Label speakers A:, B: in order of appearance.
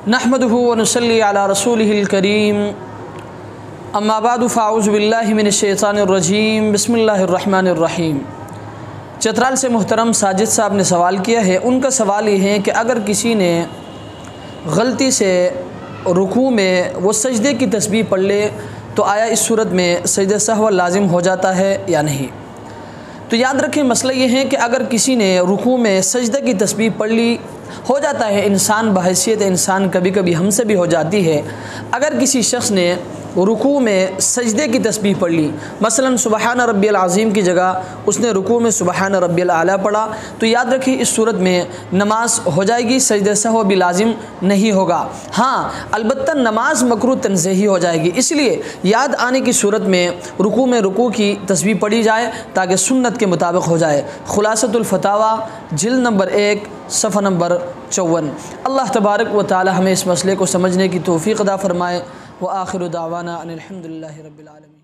A: नहमदुहु व नुसल्ली अला रसूलिहिल करीम अम्मा बादु फ़ाऊज़ु बिल्लाहि मिनश्शैतानिर्रजीम बिस्मिल्लाहिर्रहमानिर्रहीम। चतराल से मुहतरम साजिद साहब ने सवाल किया है। उनका सवाल ये है कि अगर किसी ने गलती से रुकू में वो सजदे की तस्बीह पढ़ ले तो आया इस सूरत में सजदे सहव लाजिम हो जाता है या नहीं। तो याद रखें, मसला ये है कि अगर किसी ने रुकू में सजदे की तस्बीह पढ़ ली, हो जाता है इंसान बहैसियत इंसान कभी कभी हमसे भी हो जाती है। अगर किसी शख्स ने रुकू में सजदे की तस्बीह पढ़ ली, मसलन सुबहान रब्बियल अज़ीम की जगह उसने रुकू में सुबहान रब्बियल आला पढ़ा, तो याद रखिए इस सूरत में नमाज हो जाएगी, सजदे सहव भी लाजिम नहीं होगा। हाँ, अलबत्ता नमाज मकरूह तंज़ीही हो जाएगी। इसलिए याद आने की सूरत में रुकू की तस्बीह पढ़ी जाए ताकि सुन्नत के मुताबिक हो जाए। खुलासतुल फतावा जिल्द नंबर 1 सफ़ा नंबर 54। अल्लाह तबारक व तआला हमें इस मसले को समझने की तौफ़ीक़ अता फ़रमाए। व आखिरु दावाना अनिल हम्दुलिल्लाहि रब्बिल आलमीन।